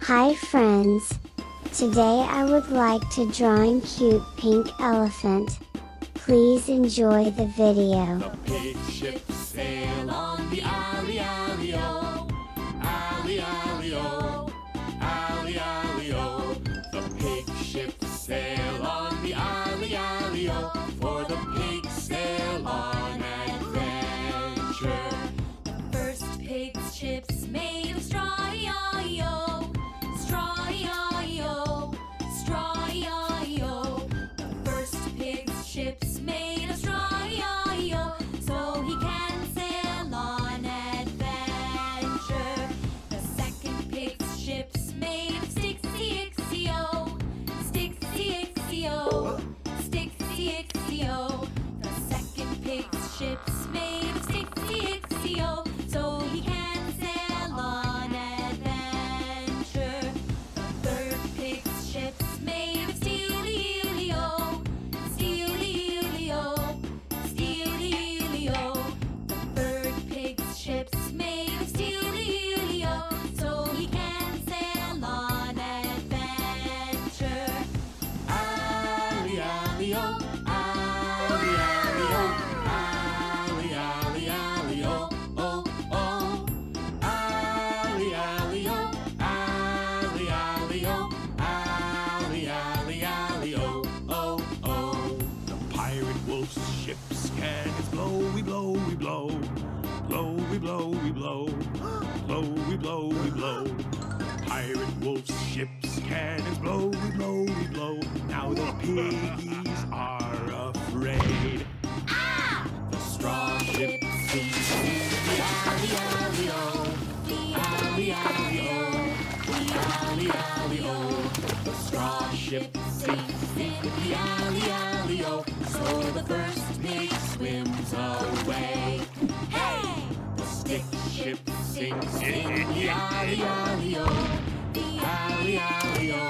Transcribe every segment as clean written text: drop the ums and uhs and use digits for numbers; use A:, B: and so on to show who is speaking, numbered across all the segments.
A: Hi friends! Today I would like to drawing cute pink elephant. Please enjoy the video.
B: The pig ships sail on the alley, alley-o, alley, alley-o, alley, alley-o. The pig ships sail on the alley, alley-o, for the pigs sail on adventure.
C: The first pig's ship's made of straw, E-I-E-O, straw, E-I-E-O, straw, E-I-E-O. The first pig's ship's made of straw, E-I-E-O, so he can sail on adventure. The second pig's ship's made of sticks, E-Ix-E-O, sticks, E-Ix-E-O, sticks, E-Ix-E-O. The second pig's ship's made of sticks, E-Ix-E-O, so he can sail on adventure. The third pig's ship's made of steel, E-I-E-O, steel, E-I-E-O, steel, E-I-E-O. The third pig's ship's made of steel, E-I-E-O, so he can sail on adventure.
B: Alley, alley-o, alley, alley-o, alley, alley, alley-o, oh, oh. Alley, alley-o, alley, alley-o, alley, alley, alley-o, oh, oh. The pirate wolf's ship's cannons blow, we blow, we blow. Blow, we blow, we blow. Blow, we blow, we blow. Pirate wolf's ship's cannons blow, we blow, we blow. Now the piggies are afraid. The straw ship sinks in the alley, alley-o, the alley, alley-o, the alley, alley-o. The straw ship sinks in the alley, alley-o, so the first pig swims away.
C: Hey!
B: The stick ship sinks in the alley, alley-o, the alley, alley-o,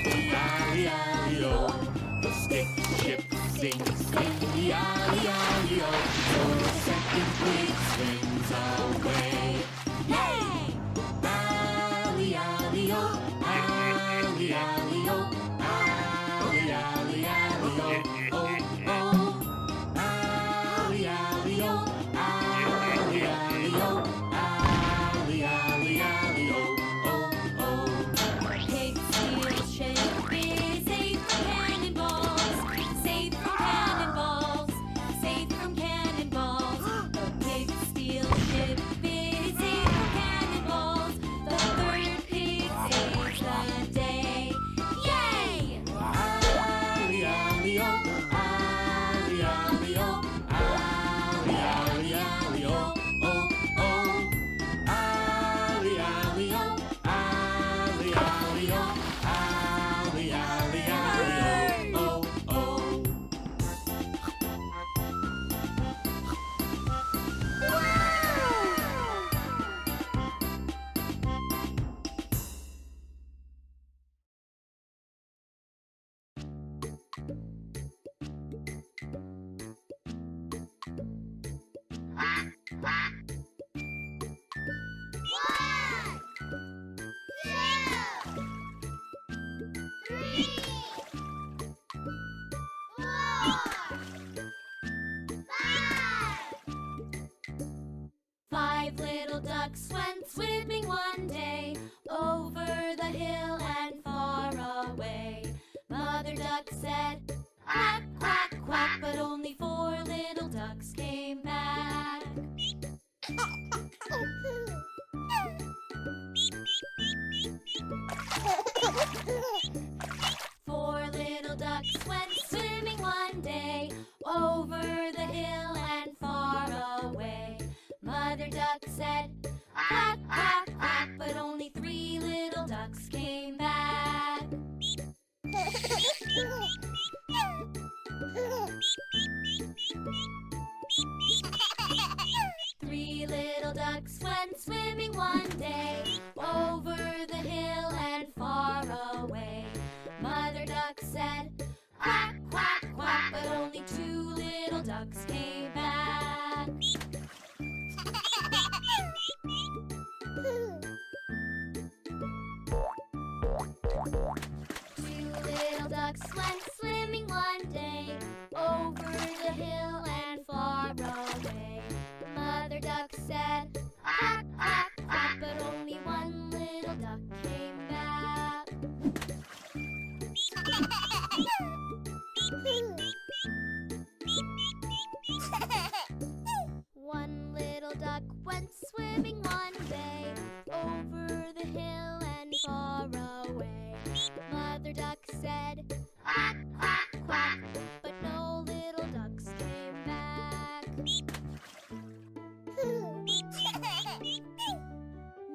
B: the alley, alley-o. The stick ship sinks in the alley, alley-o, so the second pig swims away.
C: Hey!
B: Alley, alley-o, alley, alley-o, alley, alley, alley-o, oh, oh. Alley, alley-o, alley, alley-o, alley, alley, alley-o, oh, oh.
C: Pig's steel ship is safe from cannonballs, safe from cannonballs, safe from cannonballs. The pig's steel ship is safe from cannonballs. The third pig saves the day. Yay!
B: Alley, alley-o, alley, alley-o, alley, alley, alley-o, oh, oh. Alley, alley-o, alley, alley-o, alley, alley, alley-o, oh, oh.
C: Five little ducks went swimming one day over the hill and far away. Mother duck said, quack, quack, quack, but only four little ducks came back. Four little ducks went swimming one day over the hill and far away. Mother duck said, quack, quack, quack, but only three little ducks came back. Three little ducks went swimming one day over the hill and far away. Mother duck said, quack, quack, quack, but only two little ducks came back. Two little ducks went swimming one day over the hill and far away. Mother duck said, quack, quack, quack, but only one little duck came back. One little duck went swimming one day over the hill and far away. Mother duck said, quack, quack, quack, but no little ducks came back.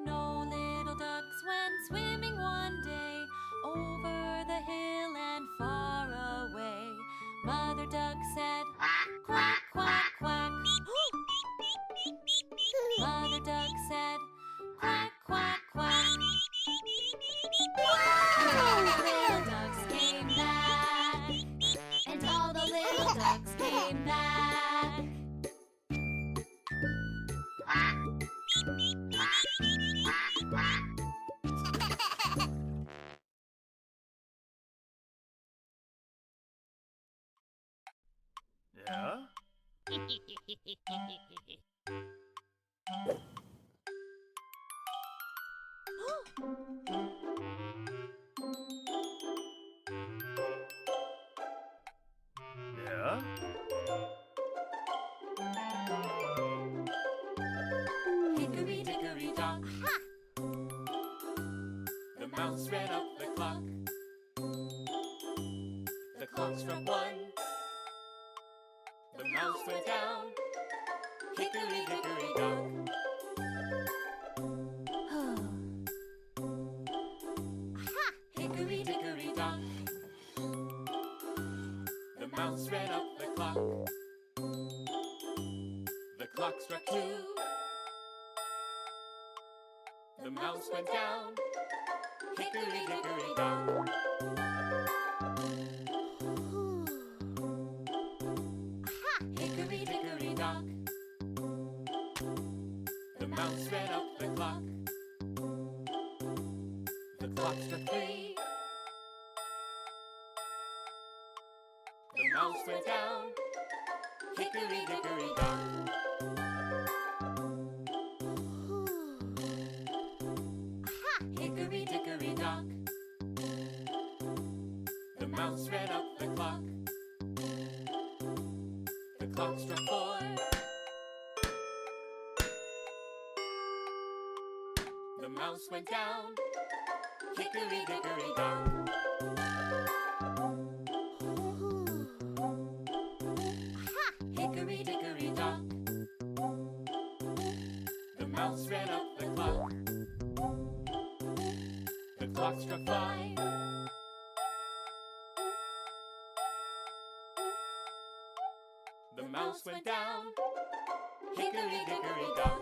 C: No little ducks went swimming one day over the hill and far away. Mother duck said, quack, quack, quack. Mother duck said, quack, quack, quack. All the little ducks came back, and all the little ducks came back.
B: Yeah? Yeah?
C: Hickory dickory dock.
B: The mouse ran up the clock. The clock struck one. The mouse went down. Hickory dickory dock. Hickory dickory dock. The mouse ran up the clock. The clock struck two. The mouse went down. Hickory dickory dock. Hickory dickory dock. The mouse ran up the clock. The clock struck three. The mouse went down. Hickory dickory dock. Hickory dickory dock. The mouse ran up the clock. The clock struck four. The mouse went down. Hickory dickory dock. Hickory dickory dock. The mouse ran up the clock. The clock struck five. The mouse went down. Hickory dickory dock.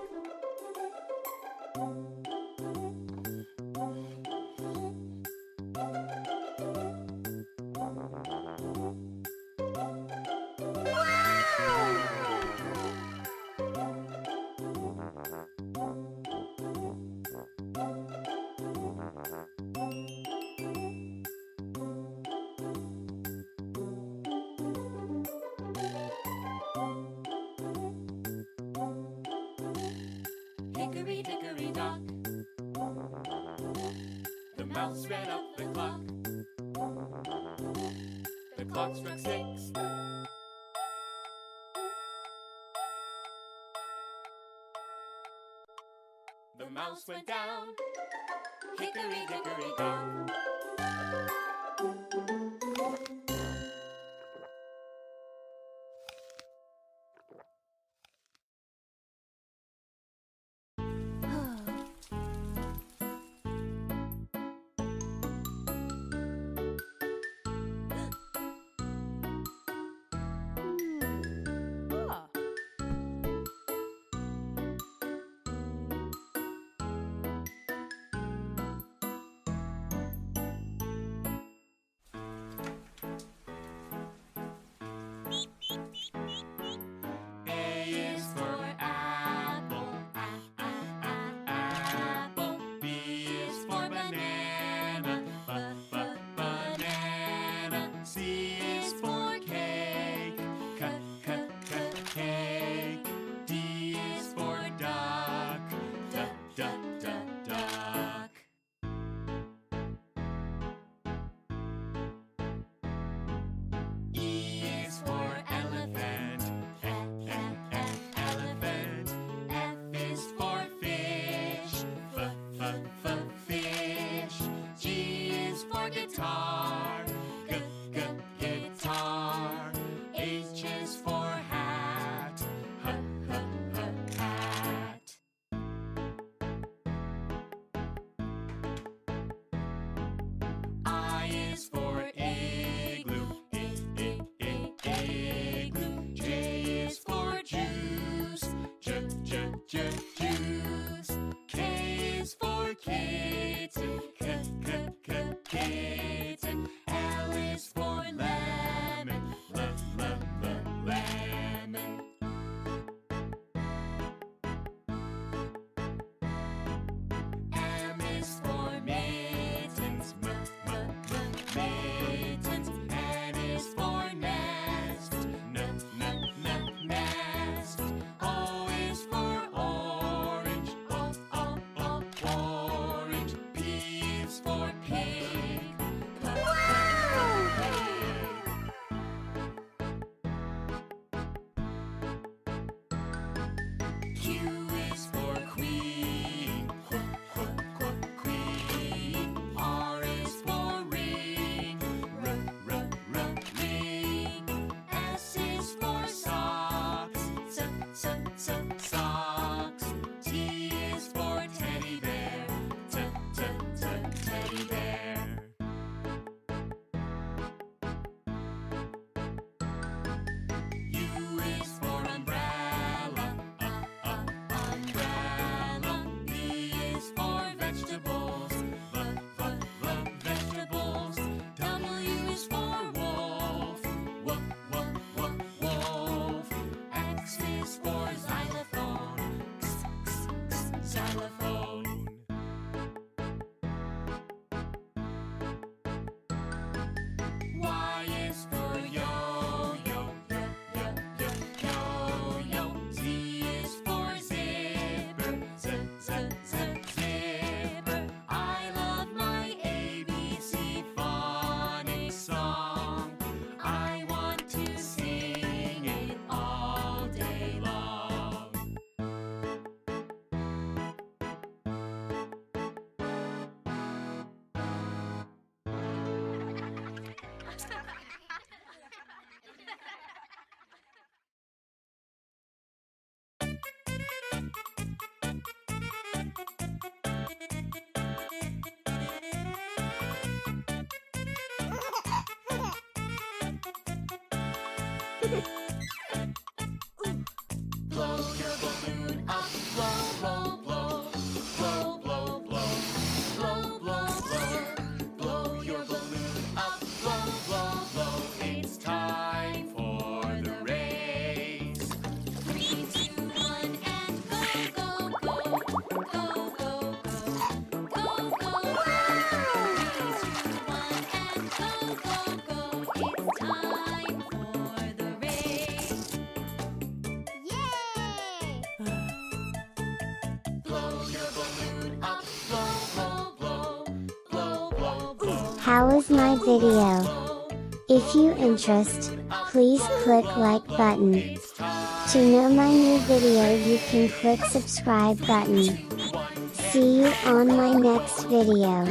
B: Hickory dickory dock. The mouse ran up the clock. The clock struck six. The mouse went down. Hickory dickory dock. guitar. Guitar. H is for hat. Hat. I is for igloo. Igloo. J is for juice. Juice. K is for kitten. Kitten. L is for lemon. Lemon. M is for mittens. Mittens. N is for nest. Nest. O is for orange. Orange. P is for pig. Q is for queen. Queen. R is for ring. Ring. S is for socks. Socks. T is for teddy bear. Teddy bear. U is for umbrella. Umbrella. V is for vegetables. Vegetables. W is for wolf. Wolf. X is for xylophone. Xylophone. Y is for yo-yo. Yo-yo. Z is for zipper. Zipper. I love my ABC phonics song. I want to sing it all day long. Blow your balloon up, blow, blow, blow. Blow, blow, blow. Blow, blow, blow. Blow your balloon up, blow, blow, blow. It's time for the race.
C: 3, 2, 1, and go, go, go. Go, go, go. Go, go, go. 3, 2, 1, and go, go, go. It's time for the race.
B: Blow your balloon up, blow, blow, blow. Blow, blow, blow.
A: How was my video? If you interest, please click like button.
B: It's time.
A: To know my new video you can click subscribe button. See you on my next video.